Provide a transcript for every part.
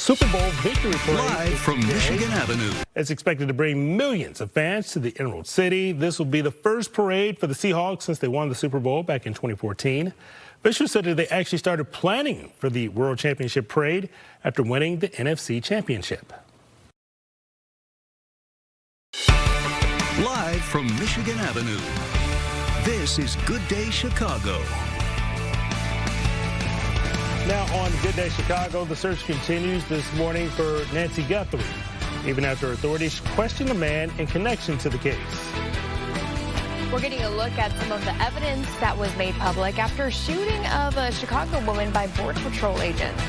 Super Bowl victory parade Live from Michigan Avenue. It's expected to bring millions of fans to the Emerald City. This will be the first parade for the Seahawks since they won the Super Bowl back in 2014. Officials said that they actually started planning for the World Championship parade after winning the NFC Championship. Live from Michigan Avenue. This is Good Day Chicago. Now on Good Day Chicago, the search continues this morning for Nancy Guthrie, even after authorities question the man in connection to the case. We're getting a look at some of the evidence that was made public after a shooting of a Chicago woman by Border Patrol agents.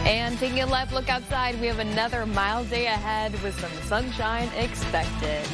And taking a live look outside, we have another mild day ahead with some sunshine expected.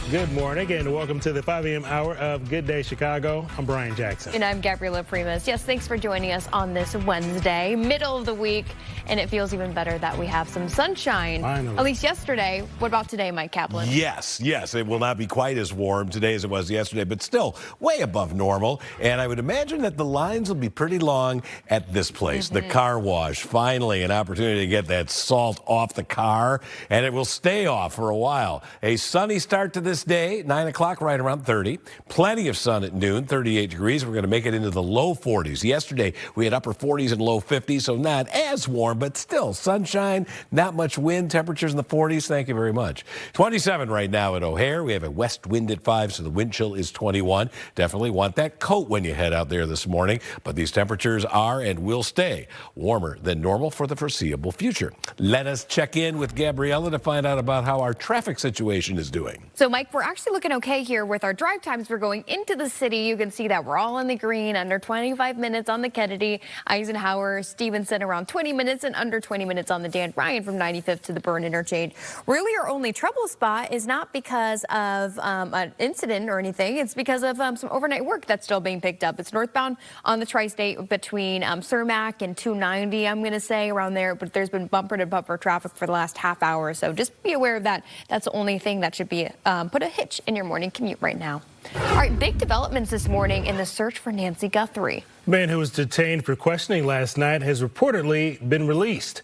Good morning and welcome to the 5 a.m. hour of Good Day Chicago. I'm Brian Jackson. And I'm Gabriela Primus. Yes, thanks for joining us on this Wednesday, middle of the week. And it feels even better that we have some sunshine. Finally. At least yesterday. What about today, Mike Kaplan? Yes. It will not be quite as warm today as it was yesterday, but still way above normal. And I would imagine that the lines will be pretty long at this place, the car wash. Finally, an opportunity to get that salt off the car, and it will stay off for a while. A sunny start to this day, 9 o'clock, right around 30. Plenty of sun at noon, 38 degrees. We're going to make it into the low 40s. Yesterday, we had upper 40s and low 50s, so not as warm, but still sunshine, not much wind, temperatures in the 40s. Thank you very much. 27 right now at O'Hare. We have a west wind at 5, so the wind chill is 21. Definitely want that coat when you head out there this morning, but these temperatures are and will stay warmer than normal for the foreseeable future. Let us check in with Gabriela to find out about how our traffic situation is doing. So, Mike, we're actually looking okay here with our drive times. We're going into the city. You can see that we're all in the green, under 25 minutes on the Kennedy, Eisenhower, Stevenson around 20 minutes, and under 20 minutes on the Dan Ryan from 95th to the Byrne interchange. Really, our only trouble spot is not because of an incident or anything. It's because of some overnight work that's still being picked up. It's northbound on the tri-state between Cermak and 290, I'm going to say, around there. But there's been bumper to bumper traffic for the last half hour. So just be aware of that. That's the only thing that should be put a hitch in your morning commute right now. All right, big developments this morning in the search for Nancy Guthrie. The man who was detained for questioning last night has reportedly been released.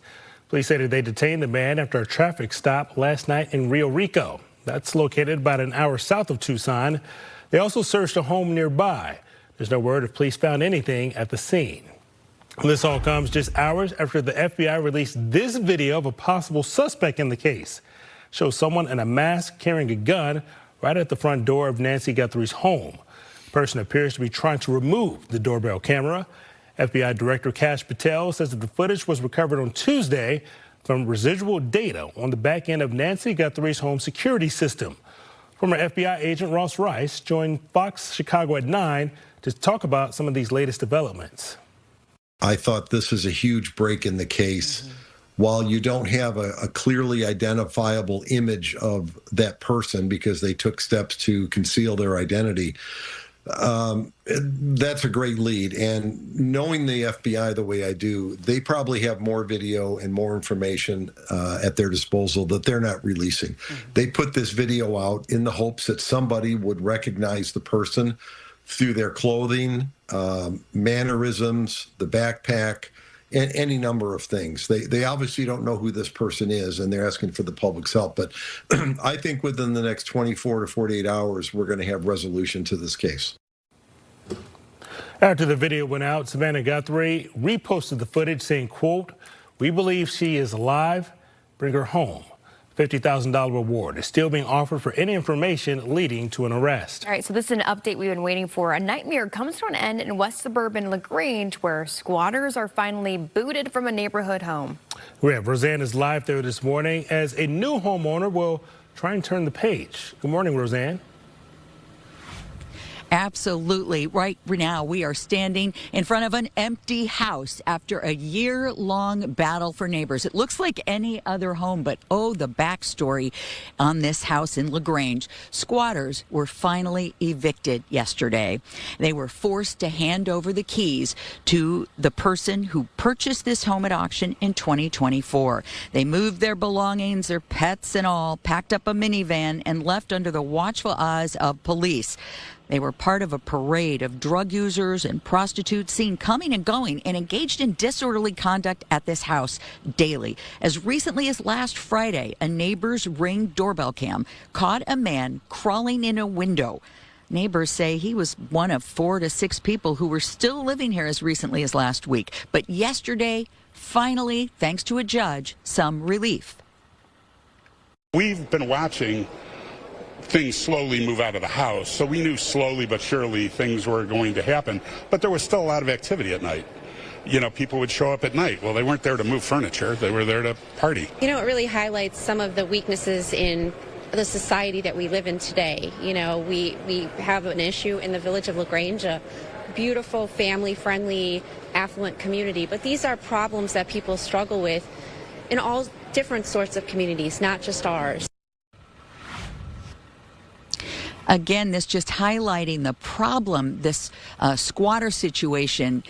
Police say that they detained the man after a traffic stop last night in Rio Rico. That's located about an hour south of Tucson. They also searched a home nearby. There's no word if police found anything at the scene. This all comes just hours after the FBI released this video of a possible suspect in the case. Shows someone in a mask carrying a gun right at the front door of Nancy Guthrie's home. The person appears to be trying to remove the doorbell camera. FBI Director Kash Patel says that the footage was recovered on Tuesday from residual data on the back end of Nancy Guthrie's home security system. Former FBI agent Ross Rice joined Fox Chicago at 9 to talk about some of these latest developments. I thought this is a huge break in the case. While you don't have a clearly identifiable image of that person because they took steps to conceal their identity, that's a great lead. And knowing the FBI the way I do, they probably have more video and more information at their disposal that they're not releasing. They put this video out in the hopes that somebody would recognize the person through their clothing, mannerisms, the backpack, and any number of things. They obviously don't know who this person is, and they're asking for the public's help. But I think within the next 24 to 48 hours, we're going to have resolution to this case. After the video went out, Savannah Guthrie reposted the footage saying, quote, "We believe she is alive. Bring her home." $50,000 reward is still being offered for any information leading to an arrest. All right, so this is an update we've been waiting for. A nightmare comes to an end in West Suburban LaGrange, where squatters are finally booted from a neighborhood home. We have Roseanne is live there this morning as a new homeowner will try and turn the page. Good morning, Roseanne. Absolutely. Right now, we are standing in front of an empty house after a year-long battle for neighbors. It looks like any other home, but oh, the backstory on this house in LaGrange. Squatters were finally evicted yesterday. They were forced to hand over the keys to the person who purchased this home at auction in 2024. They moved their belongings, their pets and all, packed up a minivan, and left under the watchful eyes of police. They were part of a parade of drug users and prostitutes seen coming and going and engaged in disorderly conduct at this house daily. As recently as last Friday, a neighbor's Ring doorbell cam caught a man crawling in a window. Neighbors say he was one of 4 to 6 people who were still living here as recently as last week. But yesterday, finally, thanks to a judge, some relief. We've been watching things slowly move out of the house, so we knew slowly but surely things were going to happen, but there was still a lot of activity at night. You know, people would show up at night. Well, they weren't there to move furniture, they were there to party. You know, it really highlights some of the weaknesses in the society that we live in today. You know, we have an issue in the village of LaGrange, a beautiful, family-friendly, affluent community, but these are problems that people struggle with in all different sorts of communities, not just ours. Again, this just highlighting the problem this squatter situation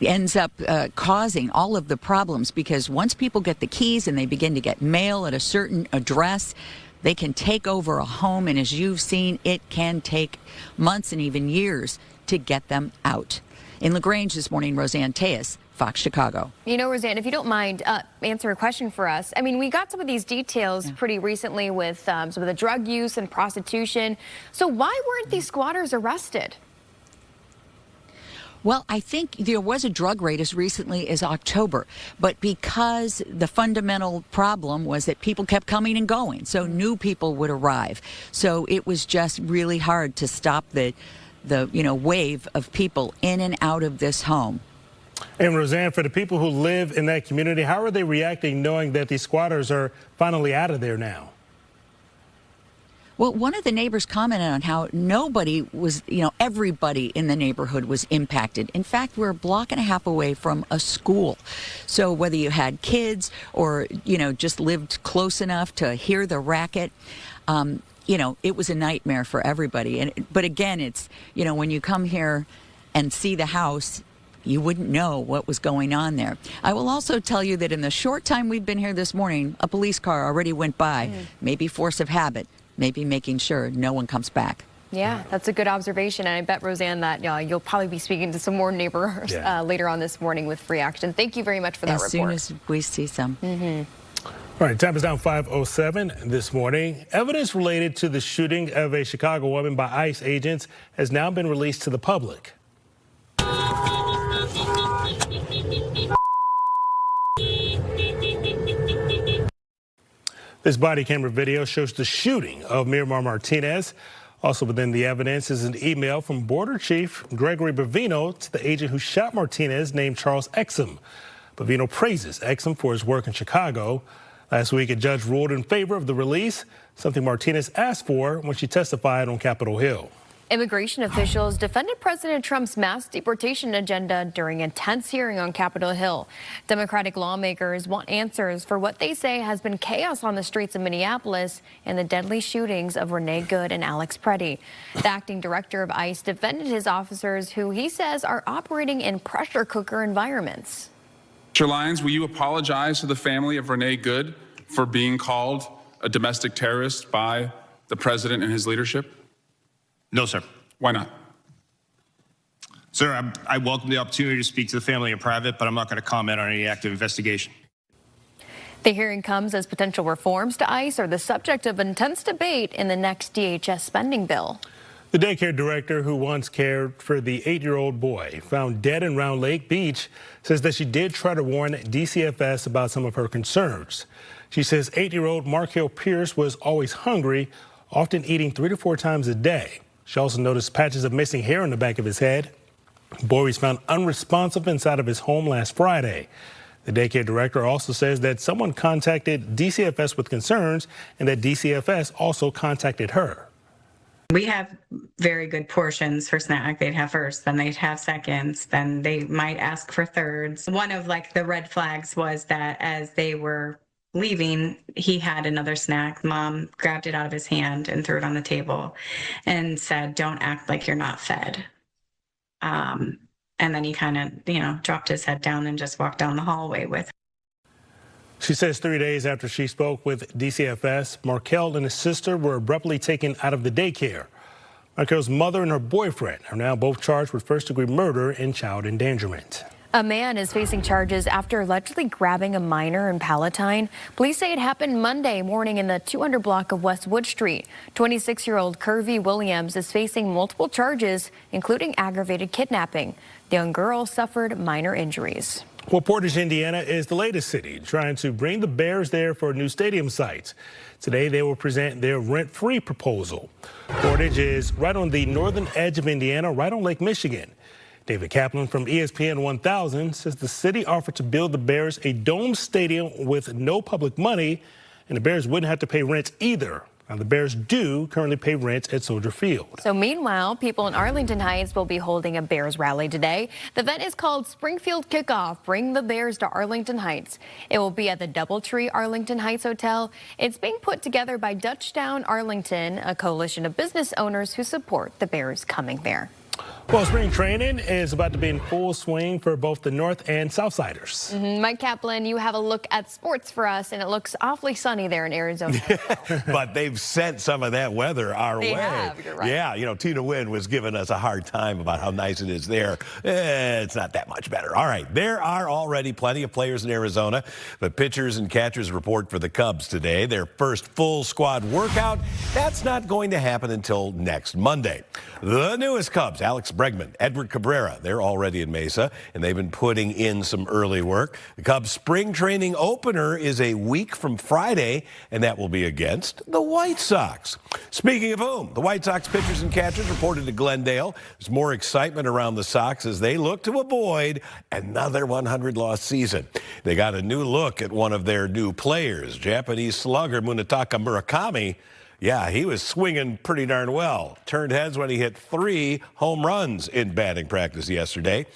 ends up causing all of the problems, because once people get the keys and they begin to get mail at a certain address, they can take over a home, and as you've seen, it can take months and even years to get them out. In LaGrange this morning, Roseanne Tejas, Fox Chicago. You know, Roseanne, if you don't mind, answer a question for us. I mean, we got some of these details pretty recently with some of the drug use and prostitution. So why weren't these squatters arrested? Well, I think there was a drug raid as recently as October, but because the fundamental problem was that people kept coming and going, so new people would arrive. So it was just really hard to stop the wave of people in and out of this home. And Roseanne, for the people who live in that community, how are they reacting knowing that these squatters are finally out of there now? Well, one of the neighbors commented on how nobody was, everybody in the neighborhood was impacted. In fact, we're a block and a half away from a school. So whether you had kids or, just lived close enough to hear the racket, it was a nightmare for everybody. But again, it's, when you come here and see the house, you wouldn't know what was going on there. I will also tell you that in the short time we've been here this morning, a police car already went by, maybe force of habit, maybe making sure no one comes back. Yeah, that's a good observation. And I bet, Roseanne, that you'll probably be speaking to some more neighbors later on this morning with Free Action. Thank you very much for that report. As soon as we see some. All right, time is now 5:07 this morning. Evidence related to the shooting of a Chicago woman by ICE agents has now been released to the public. This body camera video shows the shooting of Miramar Martinez. Also within the evidence is an email from Border Chief Gregory Bavino to the agent who shot Martinez named Charles Exum. Bavino praises Exum for his work in Chicago. Last week, a judge ruled in favor of the release, something Martinez asked for when she testified on Capitol Hill. Immigration officials defended President Trump's mass deportation agenda during a tense hearing on Capitol Hill. Democratic lawmakers want answers for what they say has been chaos on the streets of Minneapolis and the deadly shootings of Renee Good and Alex Preddy. The acting director of ICE defended his officers, who he says are operating in pressure cooker environments. Mr. Lyons, will you apologize to the family of Renee Good for being called a domestic terrorist by the president and his leadership? No, sir. Why not? Sir, I welcome the opportunity to speak to the family in private, but I'm not going to comment on any active investigation. The hearing comes as potential reforms to ICE are the subject of intense debate in the next DHS spending bill. The daycare director who once cared for the 8-year-old boy found dead in Round Lake Beach says that she did try to warn DCFS about some of her concerns. She says 8-year-old Markel Pierce was always hungry, often eating 3 to 4 times a day. She also noticed patches of missing hair on the back of his head. The boy was found unresponsive inside of his home last Friday. The daycare director also says that someone contacted DCFS with concerns and that DCFS also contacted her. We have very good portions for snack. They'd have first, then they'd have seconds, then they might ask for thirds. One of the red flags was that as they were leaving, he had another snack. Mom grabbed it out of his hand and threw it on the table and said, "Don't act like you're not fed." And then he kind of, dropped his head down and just walked down the hallway with her. She says 3 days after she spoke with DCFS, Markel and his sister were abruptly taken out of the daycare. Michael's mother and her boyfriend are now both charged with first-degree murder and child endangerment. A man is facing charges after allegedly grabbing a minor in Palatine. Police say it happened Monday morning in the 200 block of West Wood Street. 26-year-old Curvy Williams is facing multiple charges, including aggravated kidnapping. The young girl suffered minor injuries. Well, Portage, Indiana is the latest city trying to bring the Bears there for a new stadium site. Today, they will present their rent-free proposal. Portage is right on the northern edge of Indiana, right on Lake Michigan. David Kaplan from ESPN 1000 says the city offered to build the Bears a dome stadium with no public money, and the Bears wouldn't have to pay rent either. Now, the Bears do currently pay rent at Soldier Field. So meanwhile, people in Arlington Heights will be holding a Bears rally today. The event is called Springfield Kickoff, Bring the Bears to Arlington Heights. It will be at the Doubletree Arlington Heights Hotel. It's being put together by Dutchtown Arlington, a coalition of business owners who support the Bears coming there. Well, spring training is about to be in full swing for both the North and Southsiders. Mike Kaplan, you have a look at sports for us, and it looks awfully sunny there in Arizona. But they've sent some of that weather our way. They have, you're right. Yeah, you know, Tina Wynn was giving us a hard time about how nice it is there. It's not that much better. All right, there are already plenty of players in Arizona, but pitchers and catchers report for the Cubs today. Their first full squad workout, that's not going to happen until next Monday. The newest Cubs, Alex Bregman, Edward Cabrera, they're already in Mesa, and they've been putting in some early work. The Cubs spring training opener is a week from Friday, and that will be against the White Sox. Speaking of whom, the White Sox pitchers and catchers reported to Glendale. There's more excitement around the Sox as they look to avoid another 100-loss season. They got a new look at one of their new players, Japanese slugger Munetaka Murakami. Yeah, he was swinging pretty darn well. Turned heads when he hit 3 home runs in batting practice yesterday.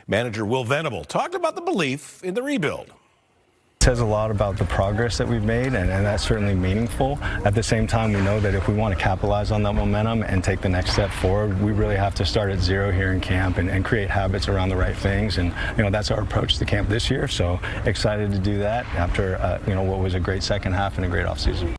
Manager Will Venable talked about the belief in the rebuild. It says a lot about the progress that we've made, and that's certainly meaningful. At the same time, we know that if we want to capitalize on that momentum and take the next step forward, we really have to start at zero here in camp and create habits around the right things. And, you know, that's our approach to camp this year. So excited to do that after, you know, what was a great second half and a great offseason.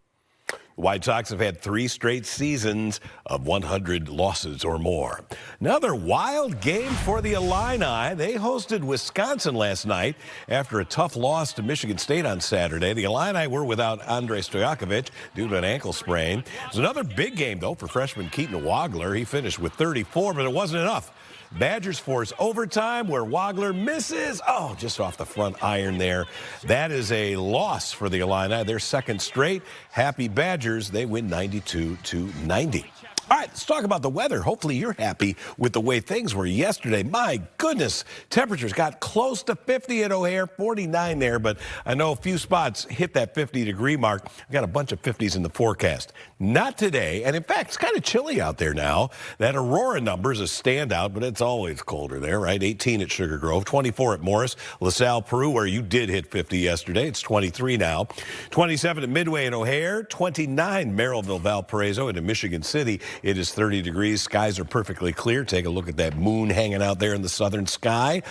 White Sox have had 3 straight seasons of 100 losses or more. Another wild game for the Illini. They hosted Wisconsin last night after a tough loss to Michigan State on Saturday. The Illini were without Andrei Stojakovic due to an ankle sprain. It was another big game, though, for freshman Keaton Wagler. He finished with 34, but it wasn't enough. Badgers force overtime where Wagler misses. Oh, just off the front iron there. That is a loss for the Illini. Their second straight. Happy Badgers. They win 92-90. All right, let's talk about the weather. Hopefully you're happy with the way things were yesterday. My goodness, temperatures got close to 50 at O'Hare, 49 there, but I know a few spots hit that 50-degree mark. We've got a bunch of 50s in the forecast. Not today, and in fact, it's kind of chilly out there now. That Aurora number is a standout, but it's always colder there, right? 18 at Sugar Grove, 24 at Morris, LaSalle, Peru, where you did hit 50 yesterday. It's 23 now. 27 at Midway and O'Hare, 29 Merrillville, Valparaiso, and in Michigan City. It is 30 degrees. Skies are perfectly clear. Take a look at that moon hanging out there in the southern sky.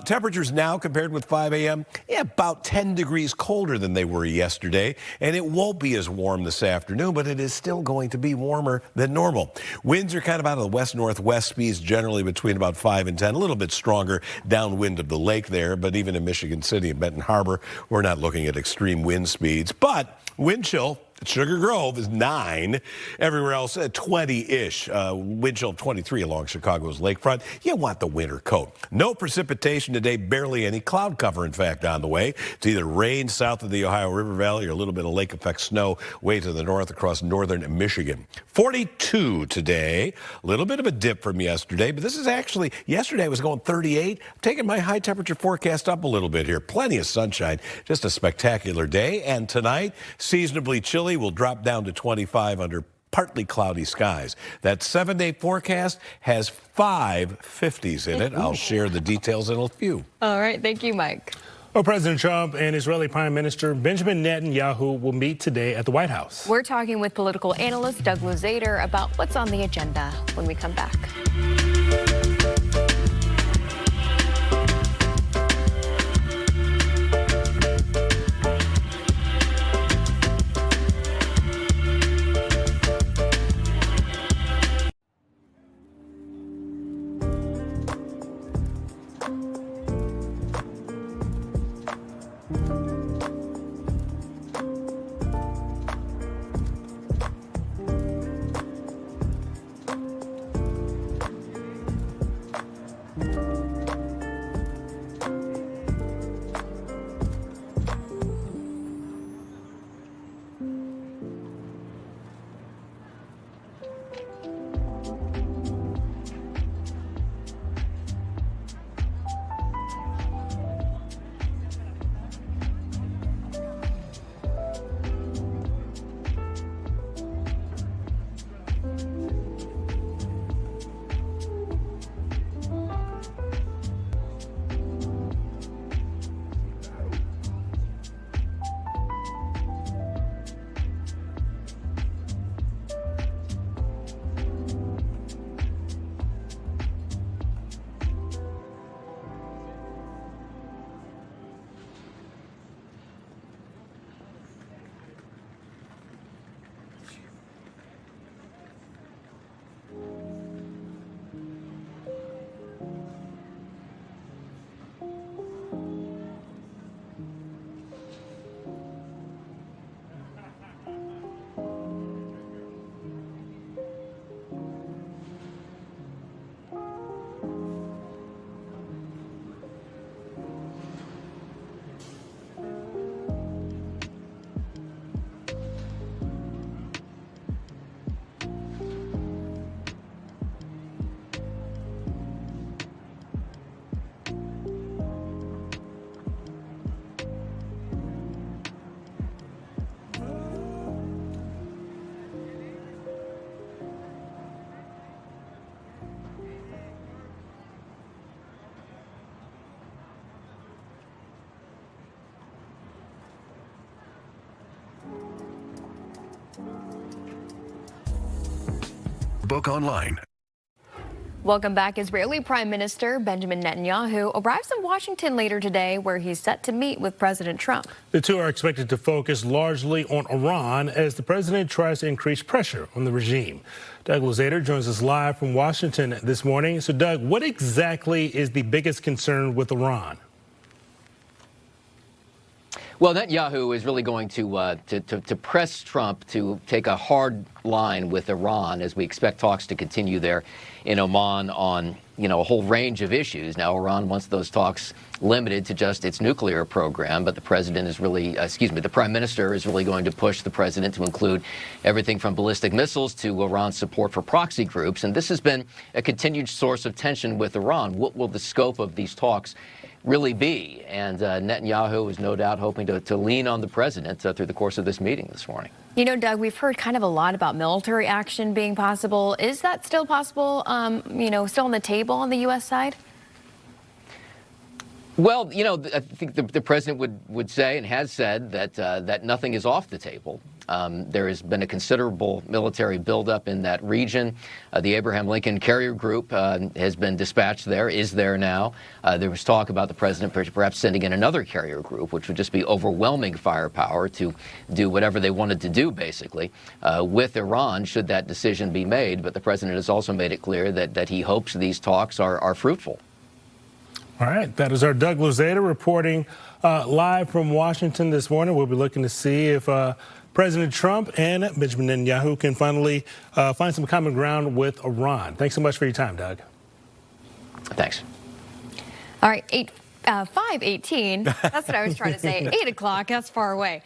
Temperatures now compared with 5 a.m. About 10 degrees colder than they were yesterday. And it won't be as warm this afternoon, but it is still going to be warmer than normal. Winds are kind of out of the west-northwest, speeds generally between about 5 and 10. A little bit stronger downwind of the lake there, but even in Michigan City and Benton Harbor, we're not looking at extreme wind speeds. But wind chill at Sugar Grove is 9. Everywhere else, 20-ish. Wind chill of 23 along Chicago's lakefront. You want the winter coat. No precipitation today, barely any cloud cover, in fact, on the way. It's either rain south of the Ohio River Valley or a little bit of lake effect snow way to the north across northern Michigan. 42 today. A little bit of a dip from yesterday, but this is actually, yesterday I was going 38. I'm taking my high temperature forecast up a little bit here. Plenty of sunshine. Just a spectacular day. And tonight, seasonably chilly. Will drop down to 25 under partly cloudy skies. That 7-day forecast has 5 50s in it. I'll share the details in a few. All right. Thank you, Mike. Well, President Trump and Israeli Prime Minister Benjamin Netanyahu will meet today at the White House. We're talking with political analyst Doug Luzader about what's on the agenda when we come back. Book online. Welcome back. Israeli Prime Minister Benjamin Netanyahu arrives in Washington later today, where he's set to meet with President Trump. The two are expected to focus largely on Iran as the president tries to increase pressure on the regime. Doug Luzader joins us live from Washington this morning. So, Doug, what exactly is the biggest concern with Iran? Well, Netanyahu is really going to press Trump to take a hard line with Iran as we expect talks to continue there in Oman on, a whole range of issues. Now, Iran wants those talks limited to just its nuclear program, but the president is really, the prime minister is really going to push the president to include everything from ballistic missiles to Iran's support for proxy groups. And this has been a continued source of tension with Iran. What will the scope of these talks really be? And Netanyahu is no doubt hoping to lean on the president through the course of this meeting this morning. Doug, we've heard kind of a lot about military action being possible. Is that still possible, still on the table on the U.S. side? Well, I think the president would say and has said that nothing is off the table. There has been a considerable military buildup in that region. The Abraham Lincoln Carrier Group has been dispatched there, is there now. There was talk about the president perhaps sending in another carrier group, which would just be overwhelming firepower to do whatever they wanted to do, basically, with Iran, should that decision be made. But the president has also made it clear that he hopes these talks are fruitful. All right, that is our Doug Luzader reporting live from Washington this morning. We'll be looking to see if President Trump and Benjamin Netanyahu can finally find some common ground with Iran. Thanks so much for your time, Doug. Thanks. All right, 5:18. That's what I was trying to say. 8 o'clock. That's far away.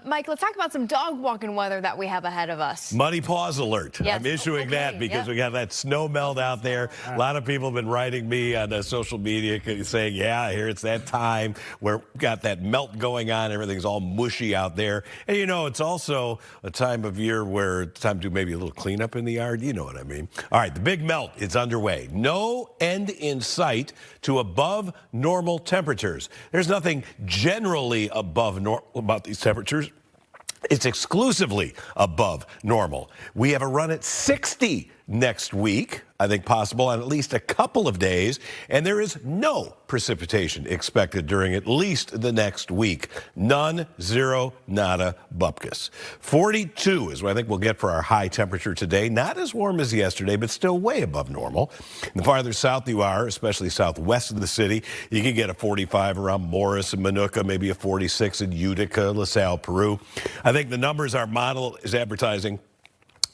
Mike, let's talk about some dog walking weather that we have ahead of us. Muddy paws alert. Yes. I'm issuing that because we got that snow melt out there. A lot of people have been writing me on social media saying, yeah, here it's that time where we've got that melt going on. Everything's all mushy out there. And, it's also a time of year where it's time to do maybe a little cleanup in the yard. You know what I mean. All right, the big melt is underway. No end in sight to above normal temperatures. There's nothing generally above normal about these temperatures. It's exclusively above normal. We have a run at 60 next week, I think possible on at least a couple of days, and there is no precipitation expected during at least the next week. None, zero, nada, bupkis. 42 is what I think we'll get for our high temperature today. Not as warm as yesterday, but still way above normal. The farther south you are, especially southwest of the city, you can get a 45 around Morris and Manuka, maybe a 46 in Utica, LaSalle, Peru. I think the numbers our model is advertising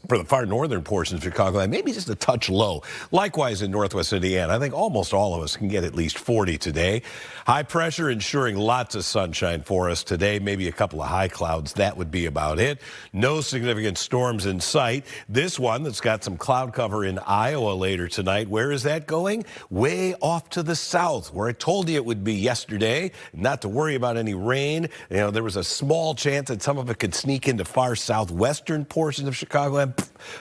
for the far northern portions of Chicago, maybe just a touch low. Likewise in northwest Indiana, I think almost all of us can get at least 40 today. High pressure ensuring lots of sunshine for us today, maybe a couple of high clouds. That would be about it. No significant storms in sight. This one that's got some cloud cover in Iowa later tonight. Where is that going? Way off to the south, where I told you it would be yesterday. Not to worry about any rain. There was a small chance that some of it could sneak into far southwestern portions of Chicago.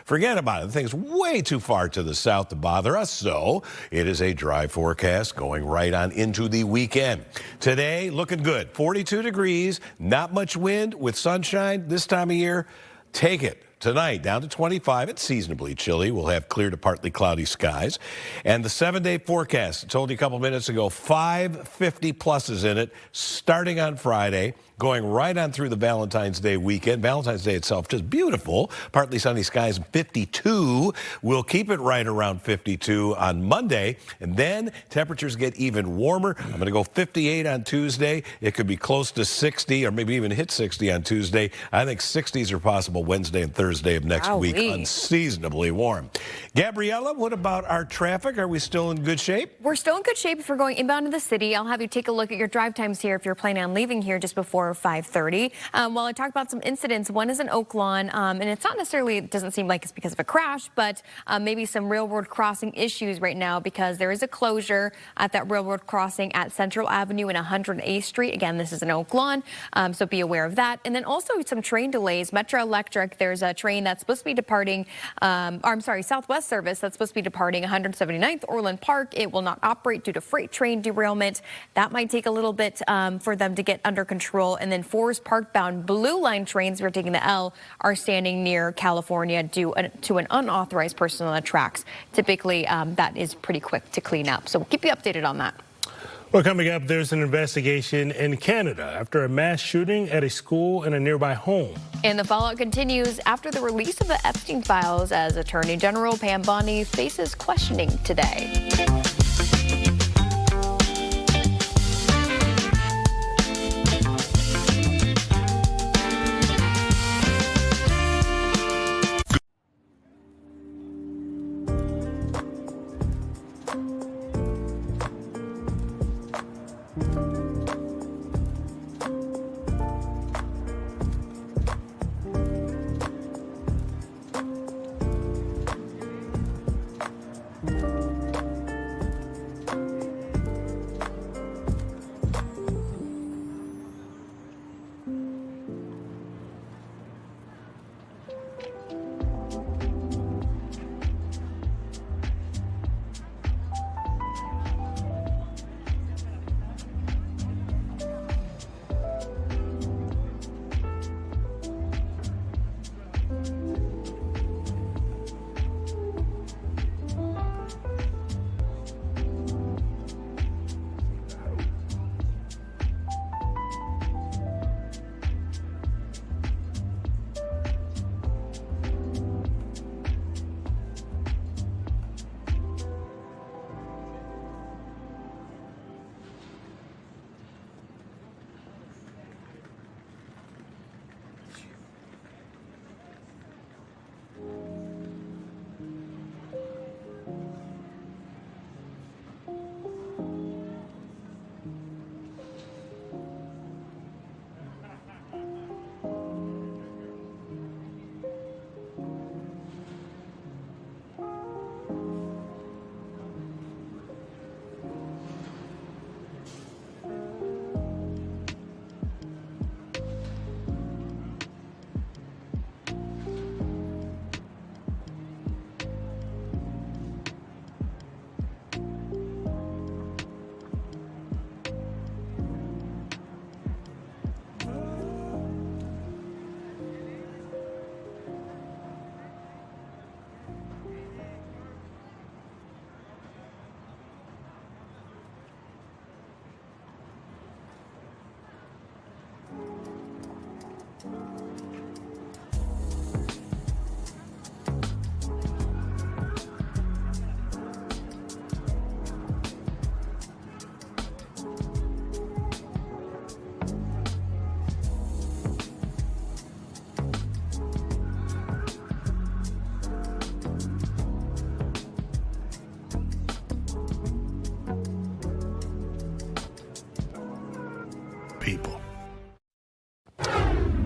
Forget about it. The thing's way too far to the south to bother us, so it is a dry forecast going right on into the weekend. Today, looking good. 42 degrees, not much wind with sunshine this time of year. Take it. Tonight, down to 25. It's seasonably chilly. We'll have clear to partly cloudy skies. And the 7-day forecast, I told you a couple minutes ago, 5 50-pluses in it, starting on Friday, going right on through the Valentine's Day weekend. Valentine's Day itself just beautiful. Partly sunny skies, 52. We'll keep it right around 52 on Monday. And then temperatures get even warmer. I'm going to go 58 on Tuesday. It could be close to 60 or maybe even hit 60 on Tuesday. I think 60s are possible Wednesday and Thursday of next week. Unseasonably warm. Gabriella, what about our traffic? Are we still in good shape? We're still in good shape if we're going inbound to the city. I'll have you take a look at your drive times here if you're planning on leaving here just before 5:30. While I talk about some incidents, one is in Oak Lawn, and it's not necessarily, it doesn't seem like it's because of a crash, but maybe some railroad crossing issues right now because there is a closure at that railroad crossing at Central Avenue and 108th Street. Again, this is in Oak Lawn, so be aware of that. And then also some train delays. Metro Electric, there's a train that's supposed to be departing, Southwest service that's supposed to be departing 179th Orland Park. It will not operate due to freight train derailment. That might take a little bit for them to get under control. Central, and then Forest Park-bound Blue Line trains that are taking the L are standing near California due to an unauthorized person on the tracks. Typically, that is pretty quick to clean up. So we'll keep you updated on that. Well, coming up, there's an investigation in Canada after a mass shooting at a school in a nearby home. And the fallout continues after the release of the Epstein files as Attorney General Pam Bondi faces questioning today.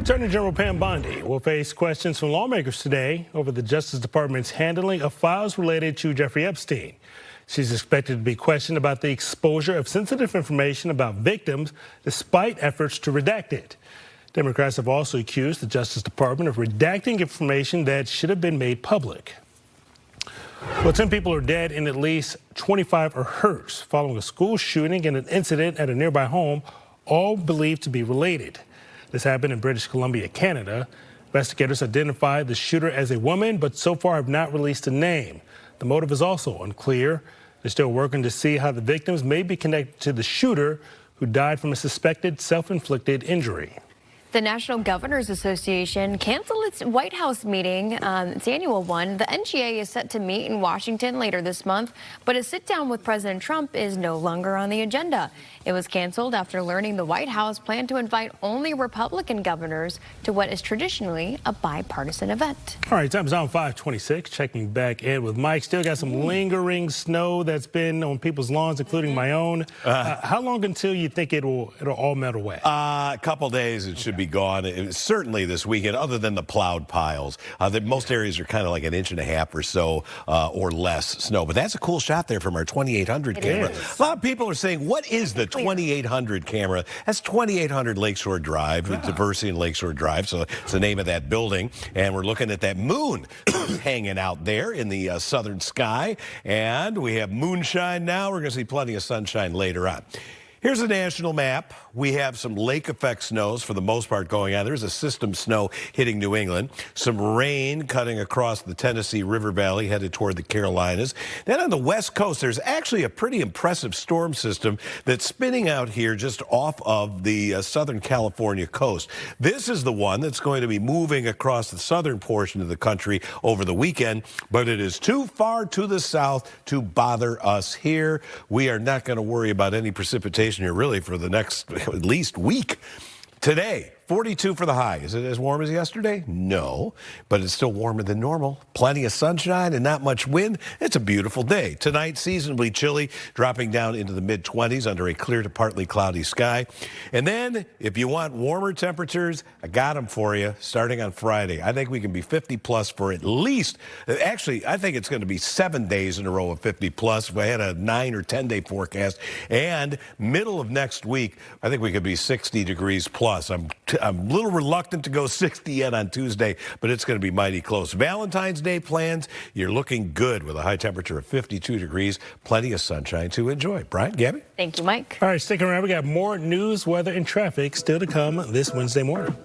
Attorney General Pam Bondi will face questions from lawmakers today over the Justice Department's handling of files related to Jeffrey Epstein. She's expected to be questioned about the exposure of sensitive information about victims despite efforts to redact it. Democrats have also accused the Justice Department of redacting information that should have been made public. Well, 10 people are dead and at least 25 are hurt following a school shooting and an incident at a nearby home, all believed to be related. This happened in British Columbia, Canada. Investigators identified the shooter as a woman, but so far have not released a name. The motive is also unclear. They're still working to see how the victims may be connected to the shooter who died from a suspected self-inflicted injury. The National Governors Association canceled its White House meeting, its annual one. The NGA is set to meet in Washington later this month, but a sit-down with President Trump is no longer on the agenda. It was canceled after learning the White House planned to invite only Republican governors to what is traditionally a bipartisan event. All right, time's on 5:26. Checking back in with Mike. Still got some lingering snow that's been on people's lawns, including my own. How long until you think it'll all melt away? A couple days it should be gone. Certainly this weekend, other than the plowed piles. Most areas are kind of like an inch and a half or so or less snow. But that's a cool shot there from our 2800 camera. A lot of people are saying, what is the 2800 camera? That's 2800 Lakeshore Drive, Diversity in Lakeshore Drive. So it's the name of that building. And we're looking at that moon hanging out there in the southern sky. And we have moonshine now. We're going to see plenty of sunshine later on. Here's a national map. we have some lake effect snows for the most part going on. There's a system snow hitting New England. Some rain cutting across the Tennessee River Valley headed toward the Carolinas. Then on the west coast, there's actually a pretty impressive storm system that's spinning out here just off of the Southern California coast. This is the one that's going to be moving across the southern portion of the country over the weekend, but it is too far to the south to bother us here. We are not going to worry about any precipitation here really for the next at least week. Today, 42 for the high. Is it as warm as yesterday? No, but it's still warmer than normal. Plenty of sunshine and not much wind. It's a beautiful day. Tonight, seasonably chilly, dropping down into the mid-20s under a clear to partly cloudy sky. And then, if you want warmer temperatures, I got them for you starting on Friday. I think we can be 50-plus for at least, actually, I think it's going to be 7 days in a row of 50-plus. We had a 9 or 10-day forecast. And middle of next week, I think we could be 60 degrees plus. I'm a little reluctant to go 60 yet on Tuesday, but it's going to be mighty close. Valentine's Day plans, you're looking good with a high temperature of 52 degrees. Plenty of sunshine to enjoy. Brian, Gabby? Thank you, Mike. All right, stick around. We got more news, weather, and traffic still to come this Wednesday morning.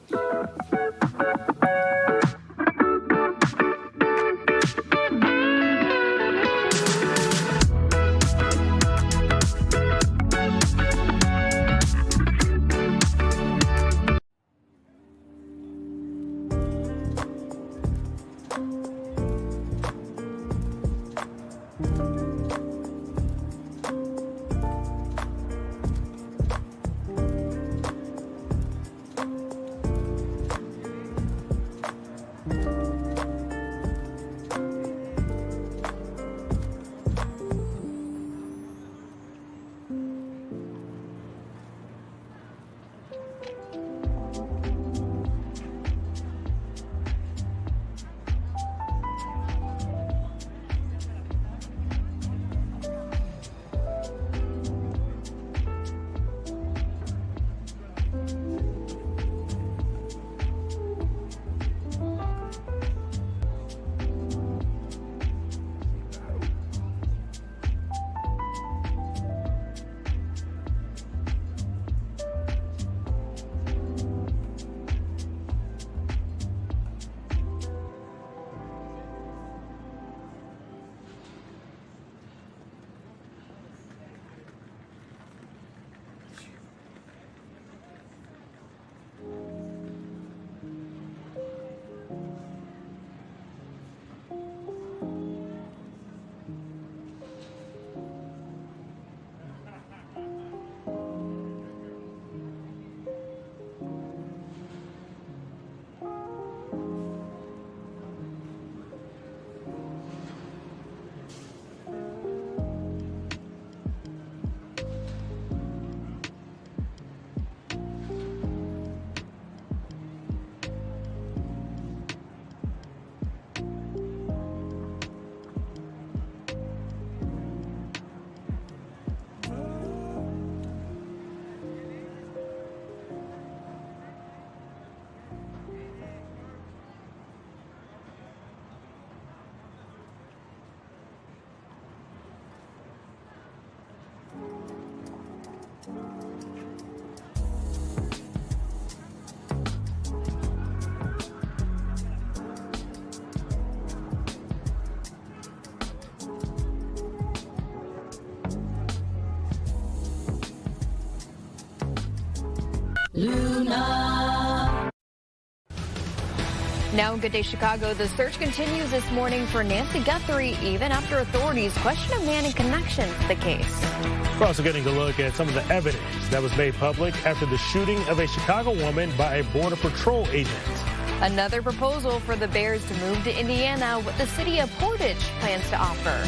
Luna. Now in Good Day Chicago, the search continues this morning for Nancy Guthrie, even after authorities question a man in connection to the case. We're also getting a look at some of the evidence that was made public after the shooting of a Chicago woman by a Border Patrol agent. Another proposal for the Bears to move to Indiana, what the city of Portage plans to offer.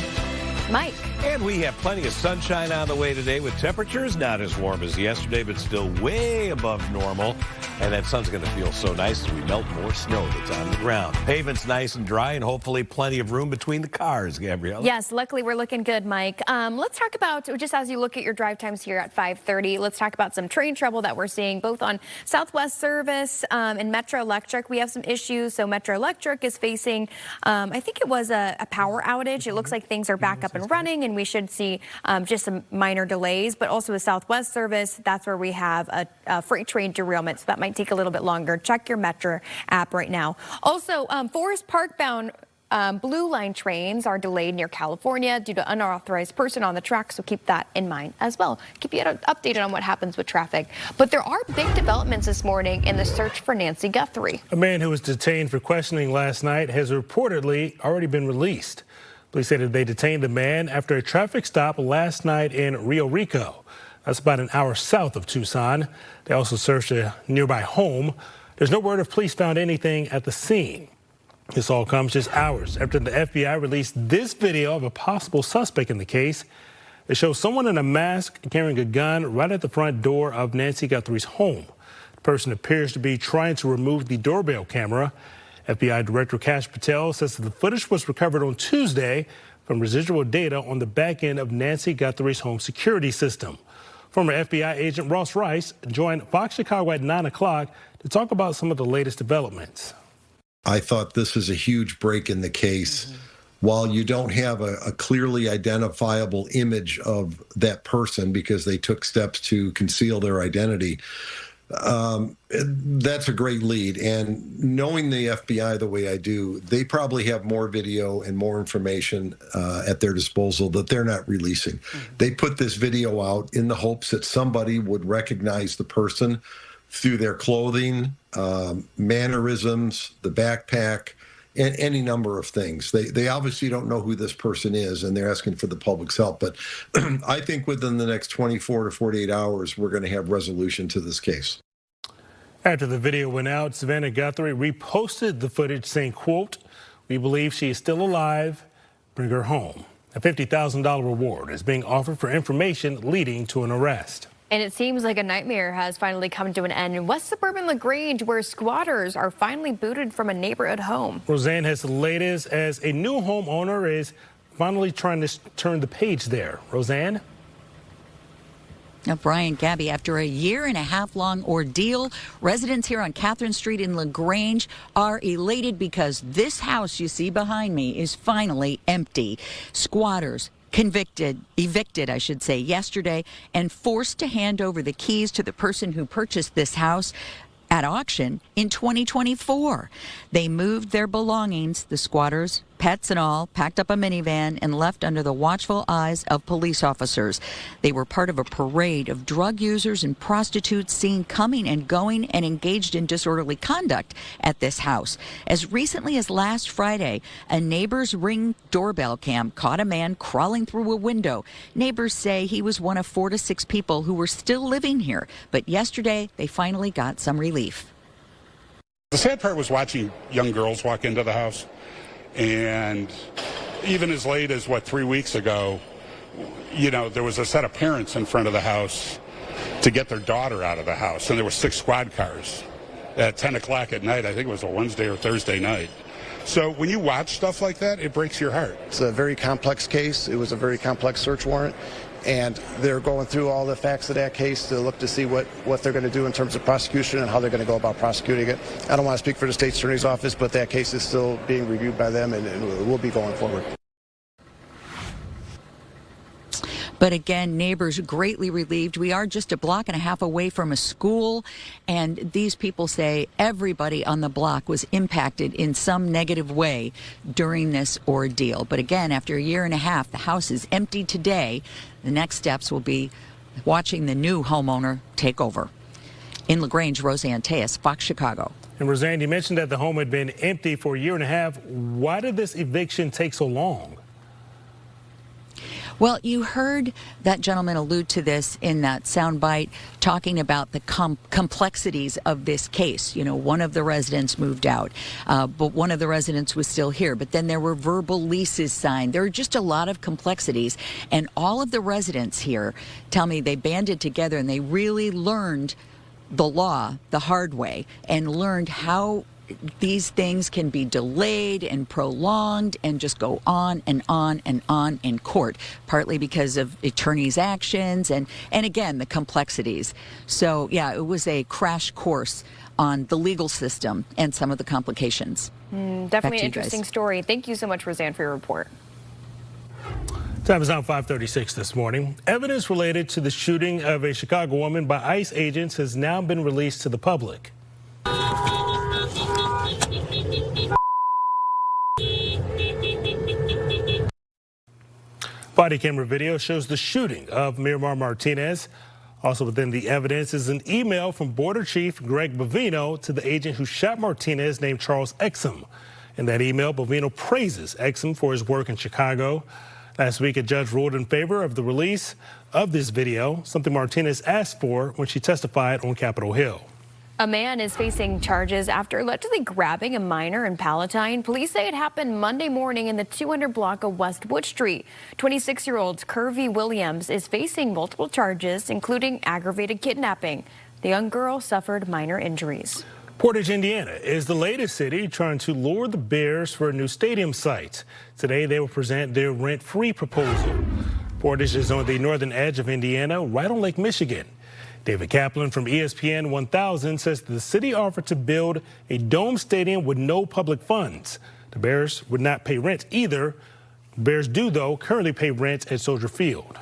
Mike. And we have plenty of sunshine on the way today with temperatures not as warm as yesterday, but still way above normal. And that sun's going to feel so nice as we melt more snow that's on the ground. Pavement's nice and dry and hopefully plenty of room between the cars, Gabrielle. Yes, luckily we're looking good, Mike. Let's talk about, just as you look at your drive times here at 5:30, let's talk about some train trouble that we're seeing both on Southwest Service and Metro Electric. We have some issues. So Metro Electric is facing, I think it was a power outage. It looks like things are back up and running and we should see just some minor delays, but also a Southwest service. That's where we have a freight train derailment, so that might take a little bit longer. Check your Metro app right now. Also, Forest Park bound Blue Line trains are delayed near California due to unauthorized person on the track, so keep that in mind as well. Keep you updated on what happens with traffic. But there are big developments this morning in the search for Nancy Guthrie. A man who was detained for questioning last night has reportedly already been released. Police said that they detained the man after a traffic stop last night in Rio Rico. That's about an hour south of Tucson. They also searched a nearby home. There's no word if police found anything at the scene. This all comes just hours after the FBI released this video of a possible suspect in the case. It shows someone in a mask carrying a gun right at the front door of Nancy Guthrie's home. The person appears to be trying to remove the doorbell camera. FBI Director Kash Patel says that the footage was recovered on Tuesday from residual data on the back end of Nancy Guthrie's home security system. Former FBI agent Ross Rice joined Fox Chicago at 9 o'clock to talk about some of the latest developments. I thought this is a huge break in the case. While you don't have a clearly identifiable image of that person because they took steps to conceal their identity, that's a great lead. And knowing the FBI the way I do, they probably have more video and more information at their disposal that they're not releasing. They put this video out in the hopes that somebody would recognize the person through their clothing, mannerisms, the backpack, and any number of things. They obviously don't know who this person is, and they're asking for the public's help. But I think within the next 24 to 48 hours, we're going to have resolution to this case. After the video went out, Savannah Guthrie reposted the footage saying, quote, "We believe she is still alive. Bring her home." A $50,000 reward is being offered for information leading to an arrest. And it seems like a nightmare has finally come to an end in West Suburban LaGrange, where squatters are finally booted from a neighborhood home. Roseanne has the latest as a new homeowner is finally trying to turn the page there. Roseanne? Now, Brian, Gabby, after a 1.5-year-long ordeal, residents here on Catherine Street in LaGrange are elated because this house you see behind me is finally empty. Squatters evicted, I should say, yesterday and forced to hand over the keys to the person who purchased this house at auction in 2024. They moved their belongings, the squatters, pets and all, packed up a minivan and left under the watchful eyes of police officers. They were part of a parade of drug users and prostitutes seen coming and going and engaged in disorderly conduct at this house. As recently as last Friday, a neighbor's Ring doorbell cam caught a man crawling through a window. Neighbors say he was one of 4 to 6 people who were still living here, but yesterday they finally got some relief. The sad part was watching young girls walk into the house. And even as late as, 3 weeks ago, there was a set of parents in front of the house to get their daughter out of the house. And there were 6 squad cars at 10 o'clock at night. I think it was a Wednesday or Thursday night. So when you watch stuff like that, it breaks your heart. It's a very complex case. It was a very complex search warrant. And they're going through all the facts of that case to look to see what they're going to do in terms of prosecution and how they're going to go about prosecuting it. I don't want to speak for the state attorney's office, but that case is still being reviewed by them and will be going forward. But again, neighbors greatly relieved. We are just a block and a half away from a school, and these people say everybody on the block was impacted in some negative way during this ordeal. But again, after a 1.5 years, the house is empty today. The next steps will be watching the new homeowner take over. In LaGrange, Roseanne Tejas, Fox Chicago. And Roseanne, you mentioned that the home had been empty for a 1.5 years. Why did this eviction take so long? Well, you heard that gentleman allude to this in that soundbite, talking about the complexities of this case. One of the residents moved out, but one of the residents was still here. But then there were verbal leases signed. There are just a lot of complexities. And all of the residents here tell me they banded together and they really learned the law the hard way and learned how these things can be delayed and prolonged and just go on and on and on in court, partly because of attorneys' actions and again, the complexities. So, yeah, it was a crash course on the legal system and some of the complications. Definitely an interesting story. Thank you so much, Roseanne, for your report. Time is now 5:36 this morning. Evidence related to the shooting of a Chicago woman by ICE agents has now been released to the public. Body camera video shows the shooting of Miramar Martinez. Also within the evidence is an email from Border Chief Greg Bovino to the agent who shot Martinez named Charles Exum. In that email, Bovino praises Exum for his work in Chicago. Last week, a judge ruled in favor of the release of this video, something Martinez asked for when she testified on Capitol Hill. A man is facing charges after allegedly grabbing a minor in Palatine. Police say it happened Monday morning in the 200 block of West Wood Street. 26-year-old Kirby Williams is facing multiple charges, including aggravated kidnapping. The young girl suffered minor injuries. Portage, Indiana is the latest city trying to lure the Bears for a new stadium site. Today, they will present their rent-free proposal. Portage is on the northern edge of Indiana, right on Lake Michigan. David Kaplan from ESPN 1000 says the city offered to build a dome stadium with no public funds. The Bears would not pay rent either. The Bears do, though, currently pay rent at Soldier Field.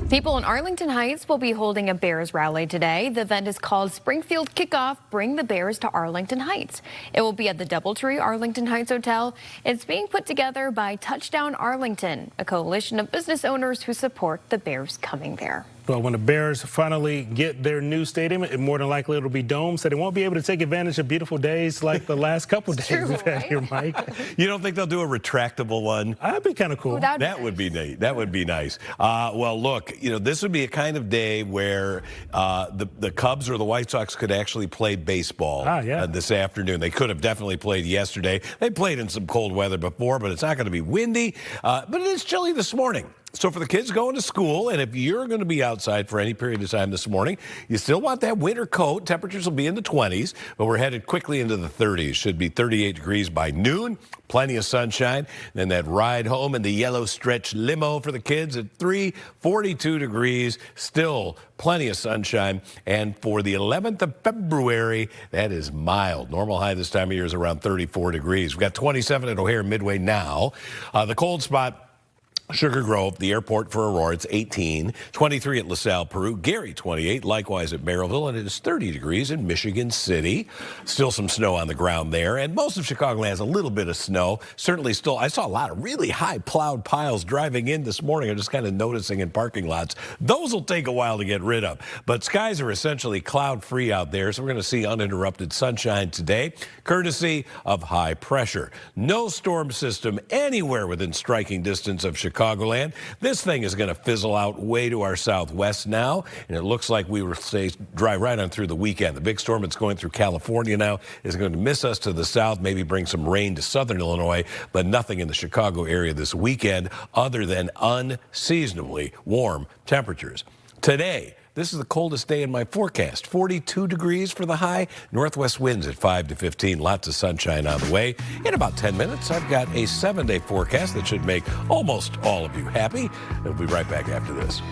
People in Arlington Heights will be holding a Bears rally today. The event is called Springfield Kickoff, Bring the Bears to Arlington Heights. It will be at the Doubletree Arlington Heights Hotel. It's being put together by Touchdown Arlington, a coalition of business owners who support the Bears coming there. Well, when the Bears finally get their new stadium, more than likely it'll be domed, so they won't be able to take advantage of beautiful days like the last couple of days we've had here, Mike. You don't think they'll do a retractable one? That'd be kind of cool. That would be neat. That would be nice. Well, look, this would be a kind of day where the Cubs or the White Sox could actually play baseball this afternoon. They could have definitely played yesterday. They played in some cold weather before, but it's not going to be windy. But it is chilly this morning. So for the kids going to school, and if you're going to be outside for any period of time this morning, you still want that winter coat. Temperatures will be in the 20s, but we're headed quickly into the 30s. Should be 38 degrees by noon. Plenty of sunshine. Then that ride home in the yellow stretch limo for the kids at 42 degrees. Still plenty of sunshine. And for the 11th of February, that is mild. Normal high this time of year is around 34 degrees. We've got 27 at O'Hare Midway now. The cold spot, Sugar Grove, the airport for Aurora, it's 18. 23 at LaSalle, Peru. Gary, 28. Likewise at Merrillville, and it is 30 degrees in Michigan City. Still some snow on the ground there, and most of Chicago has a little bit of snow. Certainly still, I saw a lot of really high plowed piles driving in this morning. I'm just kind of noticing in parking lots. Those will take a while to get rid of. But skies are essentially cloud-free out there, so we're going to see uninterrupted sunshine today, courtesy of high pressure. No storm system anywhere within striking distance of Chicagoland. This thing is going to fizzle out way to our southwest now, and it looks like we will stay dry right on through the weekend. The big storm that's going through California now is going to miss us to the south, maybe bring some rain to southern Illinois, but nothing in the Chicago area this weekend other than unseasonably warm temperatures. Today, this is the coldest day in my forecast. 42 degrees for the high. Northwest winds at 5 to 15. Lots of sunshine on the way. In about 10 minutes, I've got a 7-day forecast that should make almost all of you happy. We'll be right back after this.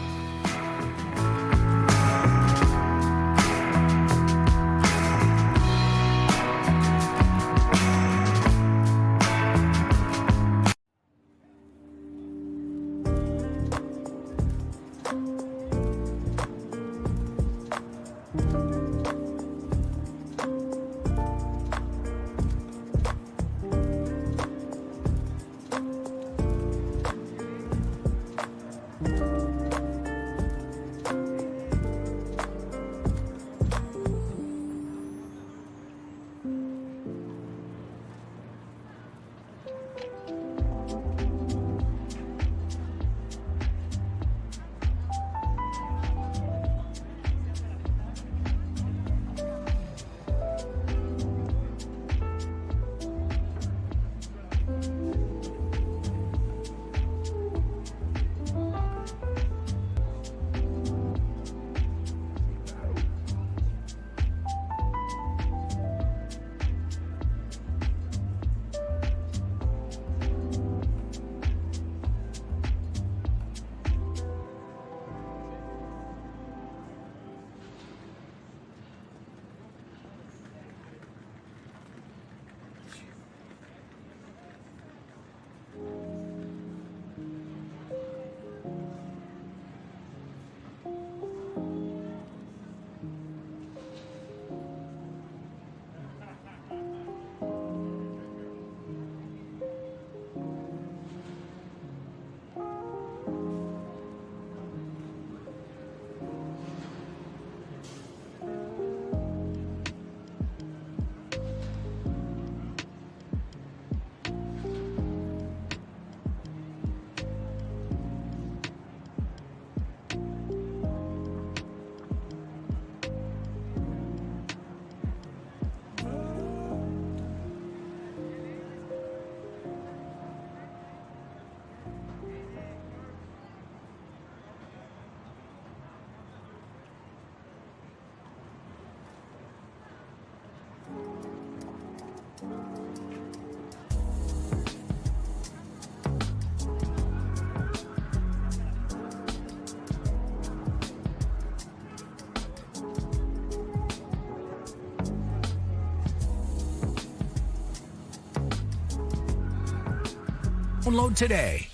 Download today.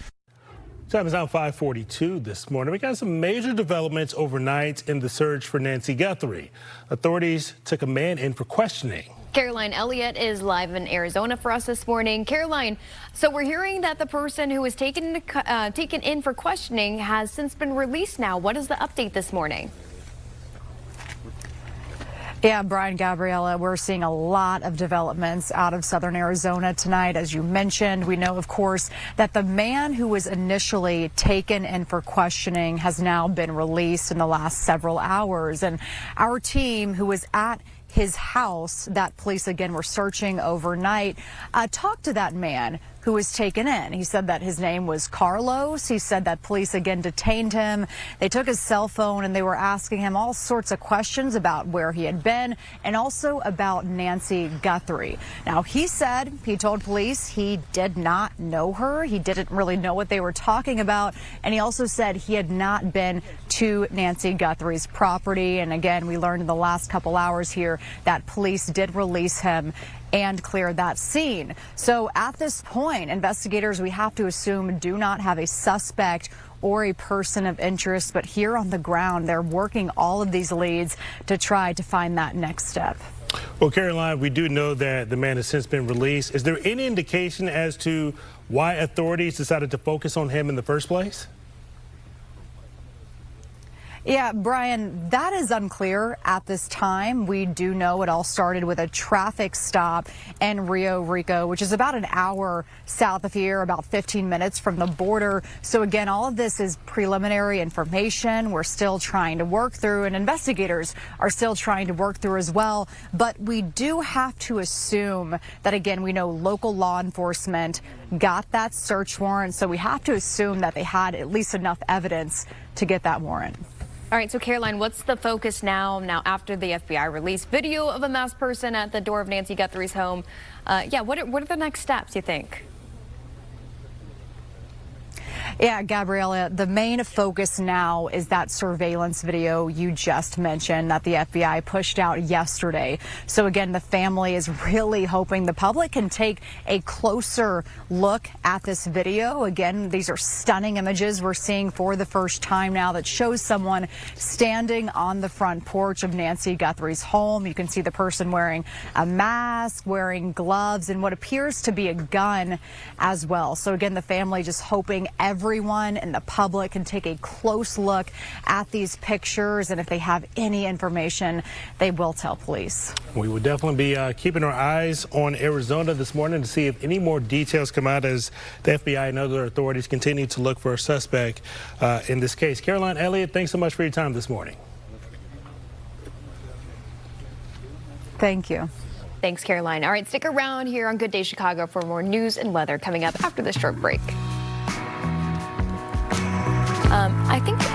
Time is now 5:42 this morning. We got some major developments overnight in the search for Nancy Guthrie. Authorities took a man in for questioning. Caroline Elliott is live in Arizona for us this morning. Caroline, so we're hearing that the person who was taken in for questioning has since been released now. What is the update this morning? Yeah, Brian, Gabriella, we're seeing a lot of developments out of southern Arizona tonight. As you mentioned, we know, of course, that the man who was initially taken in for questioning has now been released in the last several hours. And our team, who was at his house that police, again, were searching overnight, talked to that man who was taken in. He said that his name was Carlos. He said that police again detained him. They took his cell phone and they were asking him all sorts of questions about where he had been and also about Nancy Guthrie. Now, he told police he did not know her. He didn't really know what they were talking about. And he also said he had not been to Nancy Guthrie's property. And again, we learned in the last couple hours here that police did release him and clear that scene. So at this point, investigators, we have to assume, do not have a suspect or a person of interest, but here on the ground, they're working all of these leads to try to find that next step. Well, Caroline, we do know that the man has since been released. Is there any indication as to why authorities decided to focus on him in the first place? Yeah, Brian, that is unclear at this time. We do know it all started with a traffic stop in Rio Rico, which is about an hour south of here, about 15 minutes from the border. So again, all of this is preliminary information. We're still trying to work through, and investigators are still trying to work through as well. But we do have to assume that, again, we know local law enforcement got that search warrant. So we have to assume that they had at least enough evidence to get that warrant. All right, so Caroline, what's the focus now after the FBI released video of a masked person at the door of Nancy Guthrie's home? What are the next steps, you think? Yeah, Gabriella, the main focus now is that surveillance video you just mentioned that the FBI pushed out yesterday. So again, the family is really hoping the public can take a closer look at this video. Again, these are stunning images we're seeing for the first time now that shows someone standing on the front porch of Nancy Guthrie's home. You can see the person wearing a mask, wearing gloves, and what appears to be a gun as well. So again, the family just hoping everyone and the public can take a close look at these pictures, and if they have any information, they will tell police. We will definitely be keeping our eyes on Arizona this morning to see if any more details come out as the FBI and other authorities continue to look for a suspect in this case. Caroline Elliott, thanks so much for your time this morning. Thank you. Thanks, Caroline. All right, stick around here on Good Day Chicago for more news and weather coming up after this short break. I think you.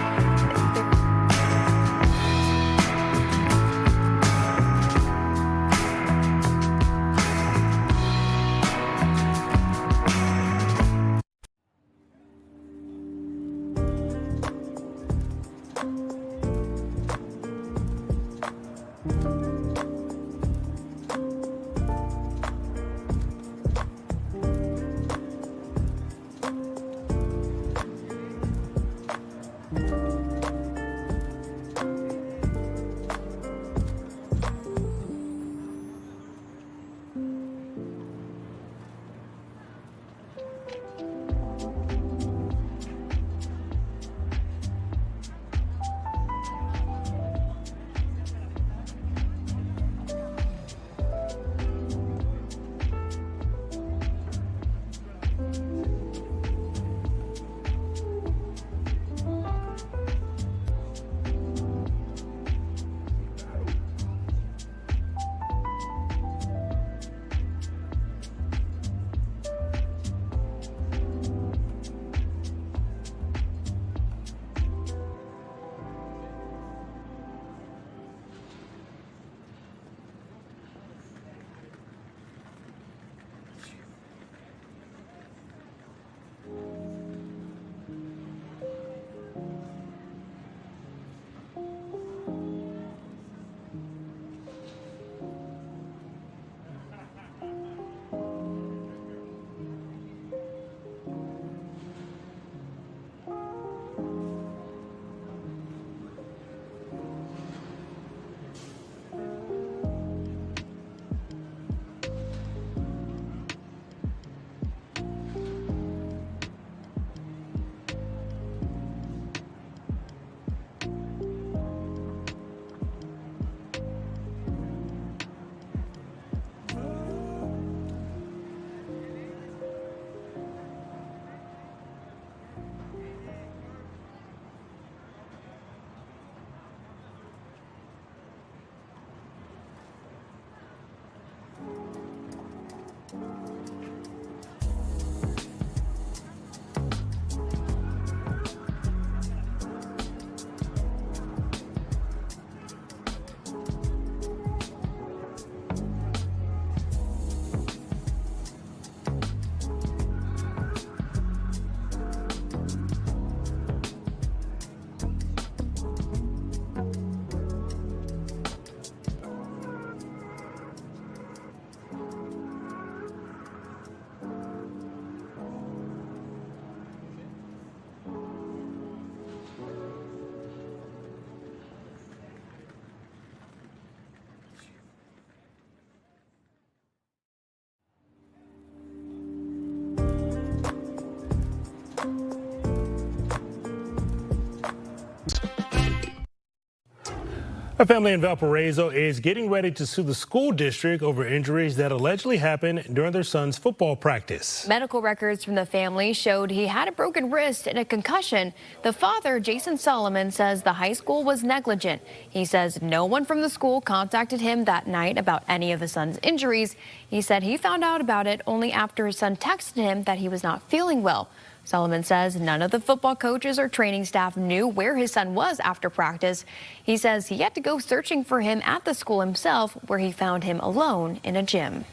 A family in Valparaiso is getting ready to sue the school district over injuries that allegedly happened during their son's football practice. Medical records from the family showed he had a broken wrist and a concussion. The father, Jason Solomon, says the high school was negligent. He says no one from the school contacted him that night about any of his son's injuries. He said he found out about it only after his son texted him that he was not feeling well. Solomon says none of the football coaches or training staff knew where his son was after practice. He says he had to go searching for him at the school himself, where he found him alone in a gym.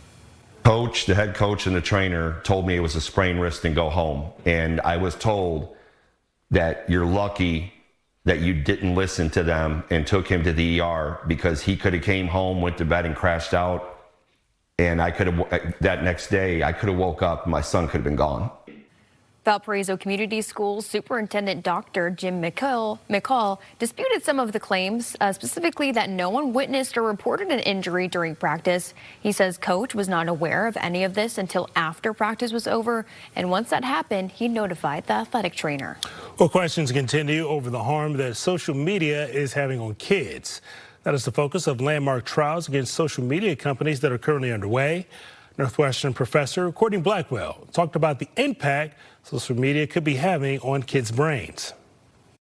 Coach, the head coach and the trainer told me it was a sprained wrist and go home. And I was told that you're lucky that you didn't listen to them and took him to the ER, because he could have came home, went to bed and crashed out. And I could have, that next day, I could have woke up and my son could have been gone. Valparaiso Community Schools Superintendent Dr. Jim McCall disputed some of the claims, specifically that no one witnessed or reported an injury during practice. He says Coach was not aware of any of this until after practice was over, and once that happened, he notified the athletic trainer. Well, questions continue over the harm that social media is having on kids. That is the focus of landmark trials against social media companies that are currently underway. Northwestern professor Courtney Blackwell talked about the impact social media could be having on kids' brains.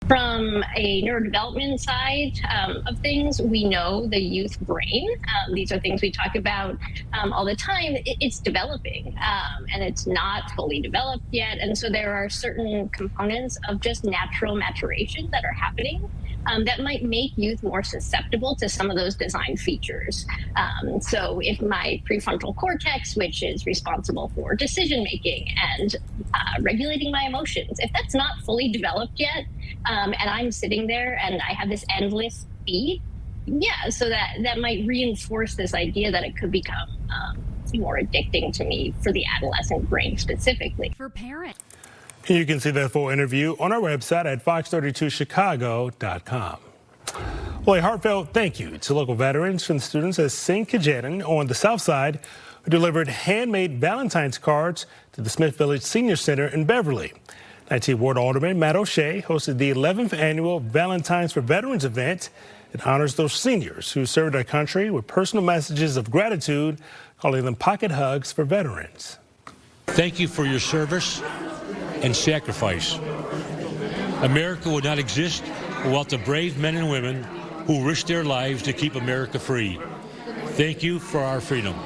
From a neurodevelopment side of things, we know the youth brain. These are things we talk about all the time. It's developing, and it's not fully developed yet. And so there are certain components of just natural maturation that are happening that might make youth more susceptible to some of those design features. So if my prefrontal cortex, which is responsible for decision making and regulating my emotions, if that's not fully developed yet, and I'm sitting there and I have this endless feed, yeah, so that might reinforce this idea that it could become more addicting to me for the adolescent brain specifically. For parents. You can see that full interview on our website at fox32chicago.com. Well, a heartfelt thank you to local veterans from the students at St. Cajetan on the south side who delivered handmade Valentine's cards to the Smith Village Senior Center in Beverly. 19th Ward Alderman Matt O'Shea hosted the 11th annual Valentine's for Veterans event. It honors those seniors who served our country with personal messages of gratitude, calling them pocket hugs for veterans. Thank you for your service and sacrifice. America would not exist without the brave men and women who risked their lives to keep America free. Thank you for our freedom.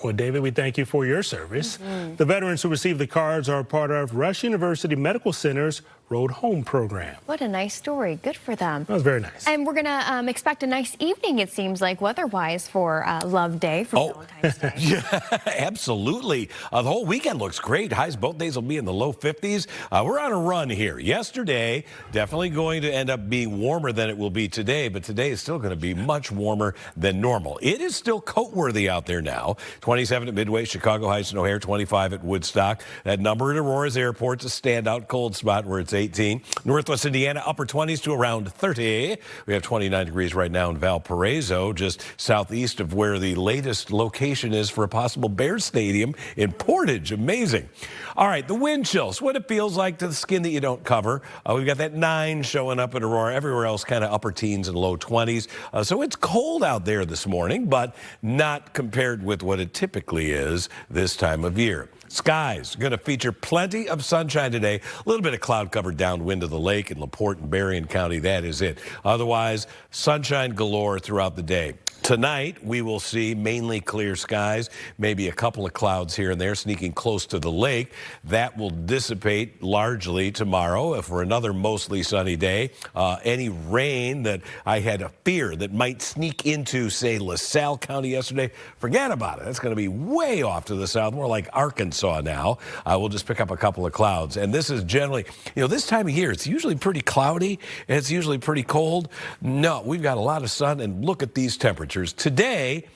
Well, David, we thank you for your service. The veterans who received the cards are part of Rush University Medical Center's Road Home program. What a nice story. Good for them. That was very nice. And we're going to expect a nice evening, it seems like, weather-wise, for Love Day, for Valentine's Day. Yeah, absolutely. The whole weekend looks great. Highs both days will be in the low 50s. We're on a run here. Yesterday, definitely going to end up being warmer than it will be today, but today is still going to be much warmer than normal. It is still coat-worthy out there now. 27 at Midway, Chicago Heights and O'Hare, 25 at Woodstock. That number at Aurora's Airport's a standout cold spot where it's 18. Northwest Indiana, upper 20s to around 30. We have 29 degrees right now in Valparaiso, just southeast of where the latest location is for a possible Bears stadium in Portage. Amazing. All right, the wind chills, what it feels like to the skin that you don't cover. We've got that 9 showing up at Aurora. Everywhere else kind of upper teens and low 20s. So it's cold out there this morning, but not compared with what it typically is this time of year. Skies going to feature plenty of sunshine today. A little bit of cloud cover downwind of the lake in LaPorte and Berrien County. That is it. Otherwise, sunshine galore throughout the day. Tonight, we will see mainly clear skies, maybe a couple of clouds here and there sneaking close to the lake. That will dissipate largely tomorrow for another mostly sunny day. Any rain that I had a fear that might sneak into, say, LaSalle County yesterday, forget about it. That's going to be way off to the south, more like Arkansas now. We'll just pick up a couple of clouds. And this is generally, this time of year, it's usually pretty cloudy and it's usually pretty cold. No, we've got a lot of sun, and look at these temperatures. Today,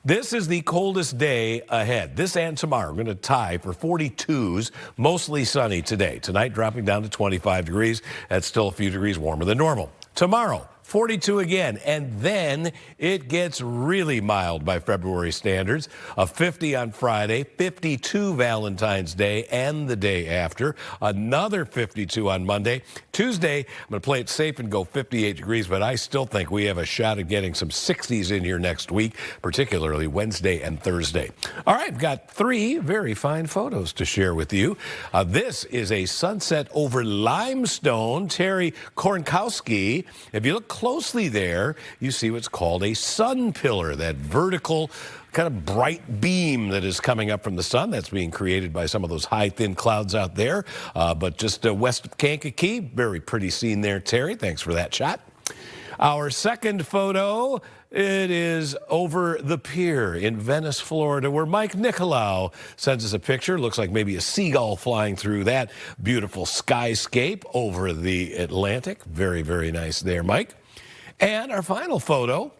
this is the coldest day ahead. This and tomorrow are going to tie for 42s, mostly sunny today. Tonight dropping down to 25 degrees. That's still a few degrees warmer than normal. Tomorrow, 42 again, and then it gets really mild by February standards. A 50 on Friday, 52 Valentine's Day and the day after, another 52 on Monday. Tuesday, I'm going to play it safe and go 58 degrees, but I still think we have a shot at getting some 60s in here next week, particularly Wednesday and Thursday. All right, I've got 3 very fine photos to share with you. This is a sunset over Limestone. Terry Kornkowski. If you look closely there, you see what's called a sun pillar, that vertical kind of bright beam that is coming up from the sun. That's being created by some of those high, thin clouds out there. But just west of Kankakee, very pretty scene there, Terry. Thanks for that shot. Our second photo, it is over the pier in Venice, Florida, where Mike Nicolau sends us a picture. Looks like maybe a seagull flying through that beautiful skyscape over the Atlantic. Very, very nice there, Mike. And our final photo,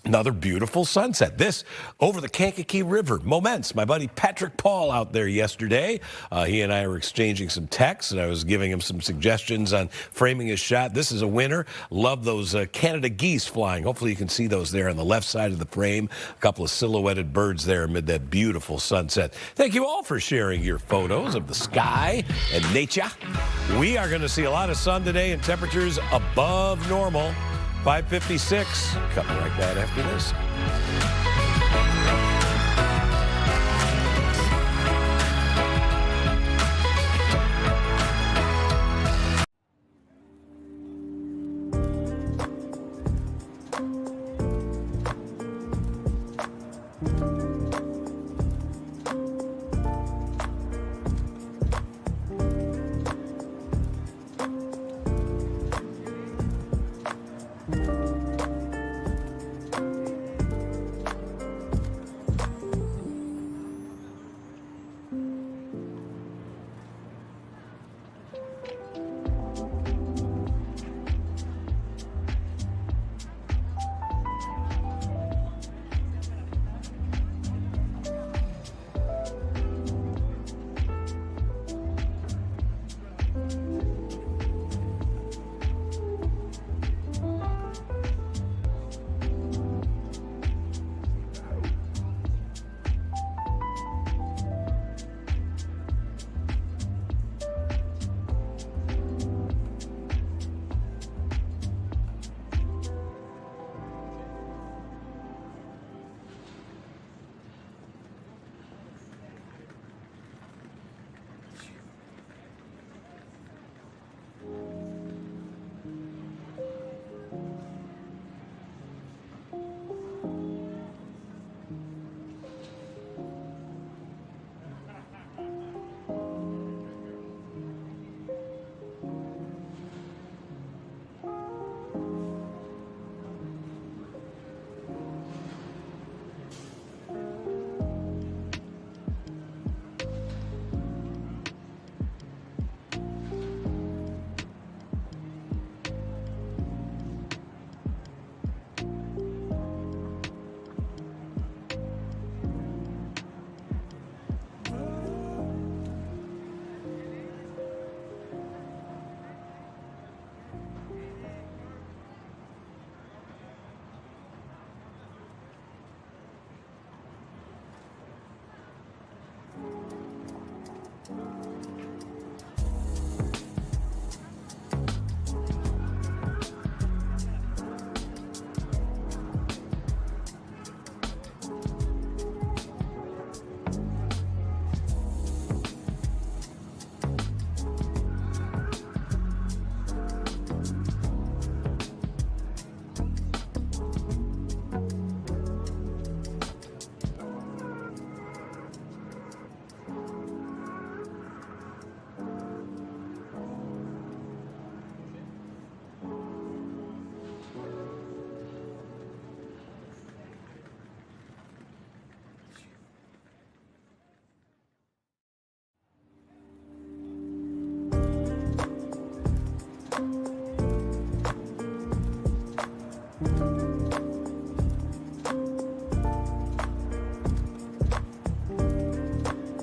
another beautiful sunset. This over the Kankakee River. Moments. My buddy Patrick Paul out there yesterday. He and I were exchanging some texts, and I was giving him some suggestions on framing his shot. This is a winner. Love those Canada geese flying. Hopefully you can see those there on the left side of the frame. A couple of silhouetted birds there amid that beautiful sunset. Thank you all for sharing your photos of the sky and nature. We are going to see a lot of sun today and temperatures above normal. 5:56, coming right back after this.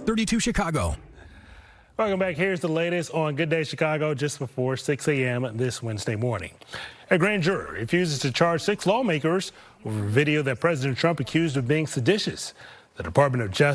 32 Chicago. Welcome back. Here's the latest on Good Day Chicago just before 6 a.m. this Wednesday morning. A grand jury refuses to charge 6 lawmakers over a video that President Trump accused of being seditious. The Department of Justice